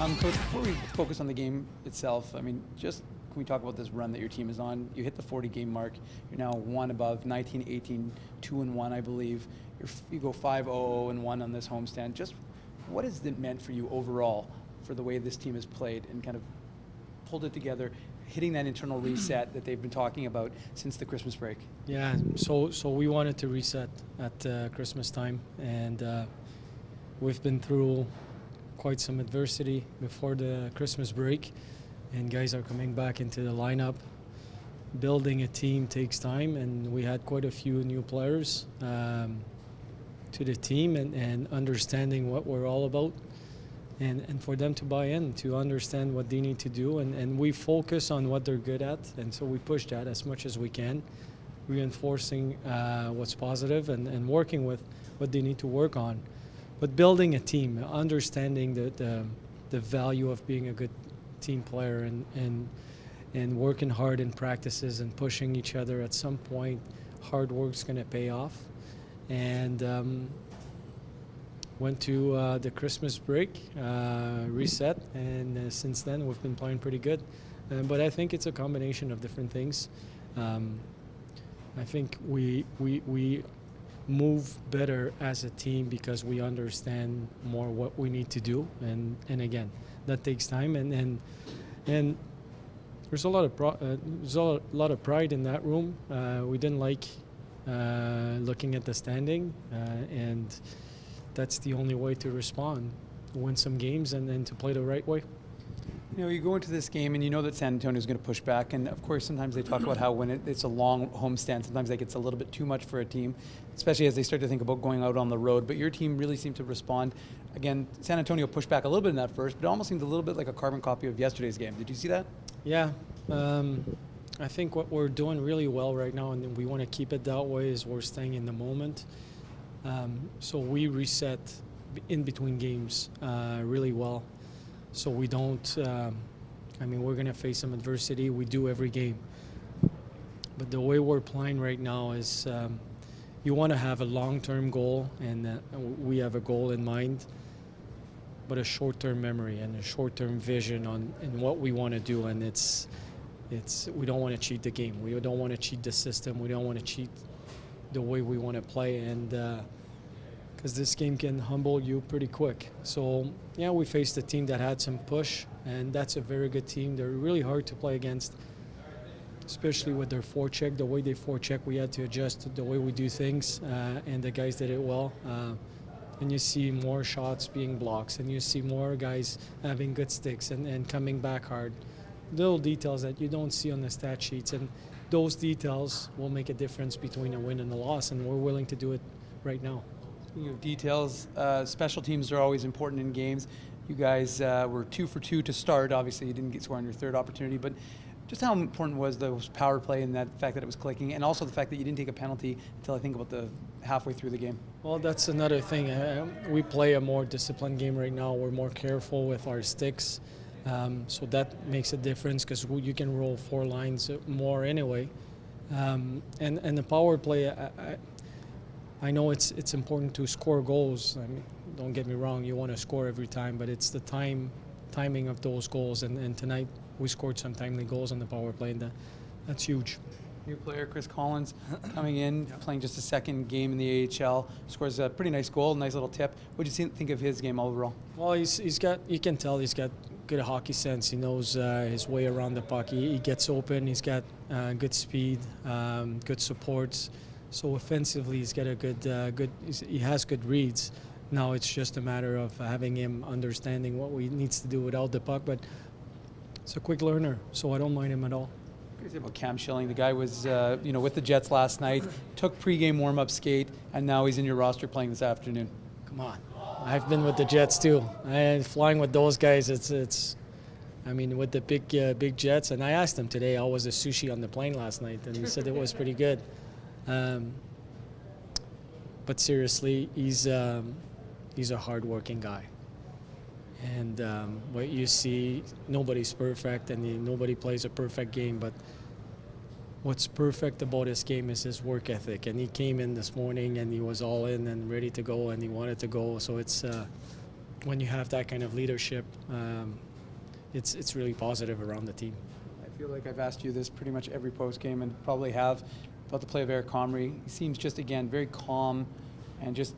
Coach, before we focus on the game itself, I mean, just can we talk about this run that your team is on? You hit the 40-game mark. You're now one above, 19-18, 2-1, I believe. You go 5-0-1 on this homestand. Just what has it meant for you overall for the way this team has played and kind of pulled it together, hitting that internal reset that they've been talking about since the Christmas break? Yeah, so we wanted to reset at Christmas time, and we've been through quite some adversity before the Christmas break, and guys are coming back into the lineup. Building a team takes time, and we had quite a few new players to the team, and understanding what we're all about, and for them to buy in, to understand what they need to do, and we focus on what they're good at, and so we push that as much as we can, reinforcing what's positive and working with what they need to work on. But building a team, understanding the value of being a good team player, and working hard in practices and pushing each other. At some point, hard work's going to pay off. And went to the Christmas break, reset, and since then we've been playing pretty good. But I think it's a combination of different things. I think we move better as a team because we understand more what we need to do, and again, that takes time, and there's a lot of pride in that room. We didn't like looking at the standing, and that's the only way to respond, win some games, and then to play the right way. You know, you go into this game and you know that San Antonio is going to push back, and of course sometimes they talk about how when it's a long homestand, sometimes that gets a little bit too much for a team, especially as they start to think about going out on the road. But your team really seemed to respond. Again, San Antonio pushed back a little bit in that first, but it almost seemed a little bit like a carbon copy of yesterday's game. Did you see that? Yeah. I think what we're doing really well right now, and we want to keep it that way, is we're staying in the moment. So we reset in between games really well. So we don't, we're going to face some adversity. We do every game. But the way we're playing right now is you want to have a long-term goal, and we have a goal in mind, but a short-term memory and a short-term vision on what we want to do. And it's we don't want to cheat the game. We don't want to cheat the system. We don't want to cheat the way we want to play. And because this game can humble you pretty quick. So, yeah, we faced a team that had some push, and that's a very good team. They're really hard to play against, especially with their forecheck. The way they forecheck, we had to adjust to the way we do things, and the guys did it well. And you see more shots being blocks, and you see more guys having good sticks and coming back hard. Little details that you don't see on the stat sheets, and those details will make a difference between a win and a loss, and we're willing to do it right now. Speaking of details, special teams are always important in games. You guys were 2 for 2 to start. Obviously, you didn't get scored on your third opportunity, but just how important was the power play and that fact that it was clicking, and also the fact that you didn't take a penalty until I think about the halfway through the game? Well, that's another thing. We play a more disciplined game right now. We're more careful with our sticks, so that makes a difference because you can roll 4 lines more anyway. And the power play, I know it's important to score goals. I mean, don't get me wrong, you want to score every time, but it's the timing of those goals. And tonight we scored some timely goals on the power play, and that's huge. New player Chris Collins coming in, playing just a second game in the AHL, scores a pretty nice goal, nice little tip. What did you think of his game overall? Well, you can tell he's got good hockey sense. He knows his way around the puck. He gets open. He's got good speed, good supports. So offensively, he's got a he has good reads. Now it's just a matter of having him understanding what he needs to do without the puck. But it's a quick learner, so I don't mind him at all. What do you say about Cam Schilling? The guy was, with the Jets last night, took pregame warm-up skate, and now he's in your roster playing this afternoon. Come on, I've been with the Jets too. Flying with those guys, it's. I mean, with the big Jets. And I asked him today how was the sushi on the plane last night, and he said it was pretty good. But seriously, he's a hard-working guy, and what you see, nobody's perfect, and nobody plays a perfect game. But what's perfect about his game is his work ethic, and he came in this morning and he was all in and ready to go, and he wanted to go. So it's when you have that kind of leadership, it's really positive around the team. I feel like I've asked you this pretty much every post game, and probably have, about the play of Eric Comrie. He seems just, again, very calm, and just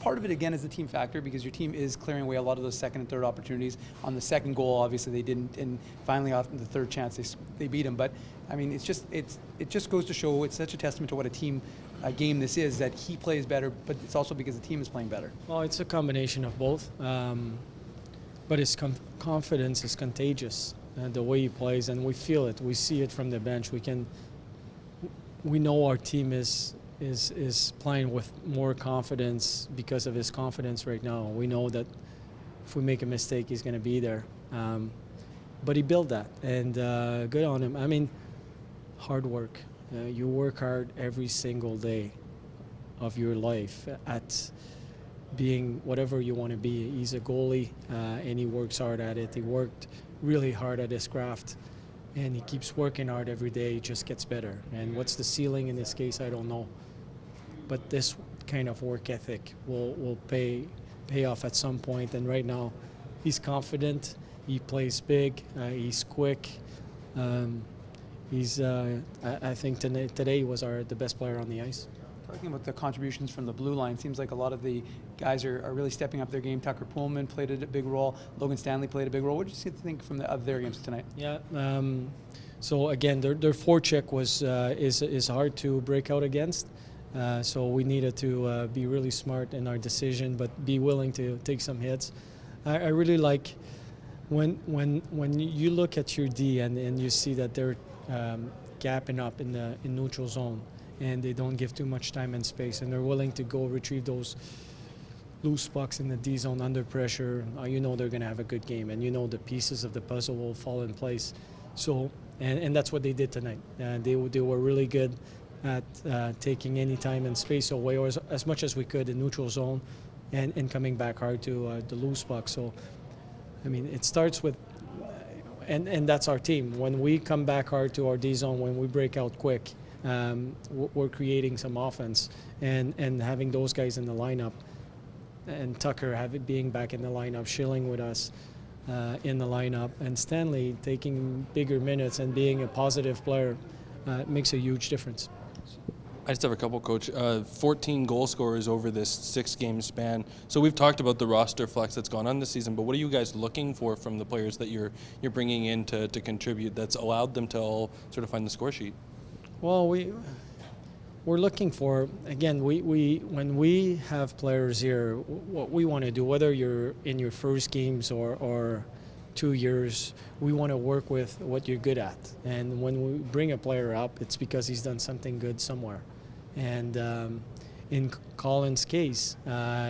part of it again is the team factor, because your team is clearing away a lot of those second and third opportunities. On the second goal, obviously they didn't, and finally off the third chance they beat him. But I mean, it just goes to show, it's such a testament to what a team game this is, that he plays better, but it's also because the team is playing better. Well, it's a combination of both, but his confidence is contagious. The way he plays, and we feel it. We see it from the bench. We know our team is playing with more confidence because of his confidence right now. We know that if we make a mistake, he's going to be there. But he built that, and good on him. I mean, hard work. You work hard every single day of your life at being whatever you want to be. He's a goalie, and he works hard at it. He worked really hard at his craft, and he keeps working hard every day. He just gets better. And what's the ceiling in this case, I don't know. But this kind of work ethic will pay off at some point. And right now, he's confident. He plays big. He's quick. I think today he was the best player on the ice. Talking about the contributions from the blue line, seems like a lot of the guys are really stepping up their game. Tucker Pullman played a big role. Logan Stanley played a big role. What did you think of their games tonight? Yeah. So again, their forecheck is hard to break out against. So we needed to be really smart in our decision, but be willing to take some hits. I really like when you look at your D and you see that they're gapping up in neutral zone, and they don't give too much time and space, and they're willing to go retrieve those loose pucks in the D zone under pressure. You know they're going to have a good game, and you know the pieces of the puzzle will fall in place. So, and that's what they did tonight. They were really good at taking any time and space away, or as much as we could in neutral zone, and coming back hard to the loose puck. So, I mean, it starts with, and that's our team. When we come back hard to our D zone, when we break out quick, we're creating some offense, and having those guys in the lineup, and Tucker being back in the lineup, Schilling with us in the lineup, and Stanley taking bigger minutes and being a positive player makes a huge difference. I just have a couple, Coach. 14 goal scorers over this 6-game span. So we've talked about the roster flex that's gone on this season, but what are you guys looking for from the players that you're bringing in to contribute that's allowed them to all sort of find the score sheet? Well, we're looking for, again, when we have players here, what we want to do, whether you're in your first games or 2 years, we want to work with what you're good at. And when we bring a player up, it's because he's done something good somewhere. And in Colin's case,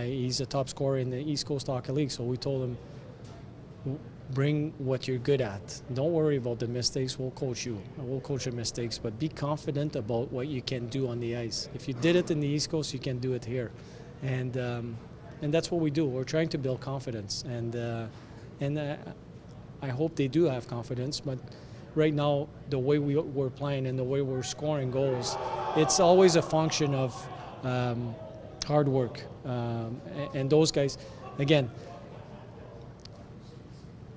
he's a top scorer in the East Coast Hockey League, so we told him, bring what you're good at. Don't worry about the mistakes. We'll coach you. We'll coach your mistakes, but be confident about what you can do on the ice. If you did it in the East Coast, you can do it here. And that's what we do. We're trying to build confidence. And I hope they do have confidence, but right now, the way we're playing and the way we're scoring goals, it's always a function of hard work. And those guys, again,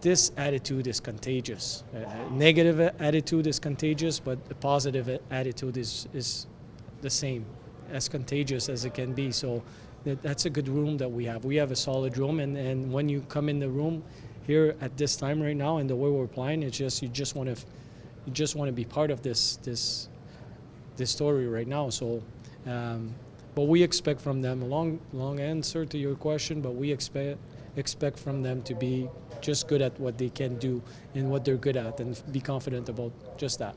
this attitude is contagious. Negative attitude is contagious, but the positive attitude is the same, as contagious as it can be. So that's a good room that we have. We have a solid room, and when you come in the room here at this time right now and the way we're playing, it's just you just want to be part of this story right now. So, but we expect from them a long answer to your question, but we expect from them to be just good at what they can do and what they're good at, and be confident about just that.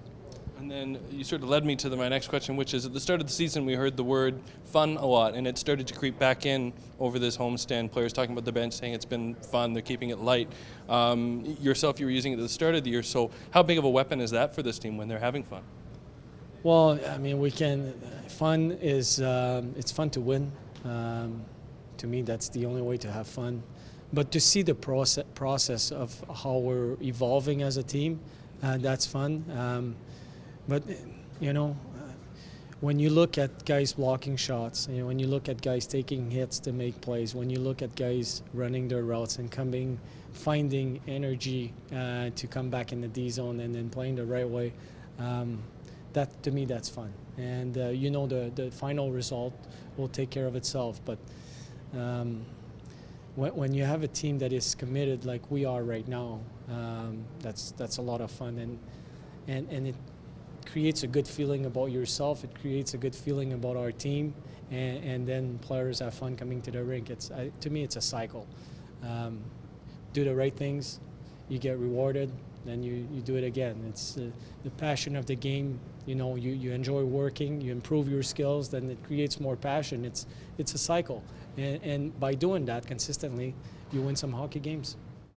And then you sort of led me to my next question, which is at the start of the season we heard the word fun a lot, and it started to creep back in over this homestand. Players talking about the bench saying it's been fun, they're keeping it light. Yourself, you were using it at the start of the year, so how big of a weapon is that for this team when they're having fun? Well, I mean, fun is, it's fun to win. To me, that's the only way to have fun. But to see the process of how we're evolving as a team, that's fun. But, you know, when you look at guys blocking shots, when you look at guys taking hits to make plays, when you look at guys running their routes and finding energy to come back in the D zone and then playing the right way, that to me that's fun. And the final result will take care of itself. But when you have a team that is committed like we are right now, that's a lot of fun, and it creates a good feeling about yourself. It creates a good feeling about our team, and then players have fun coming to the rink. To me, it's a cycle. Do the right things, you get rewarded, then you do it again. It's the passion of the game. You enjoy working, you improve your skills, then it creates more passion. It's a cycle, and by doing that consistently, you win some hockey games.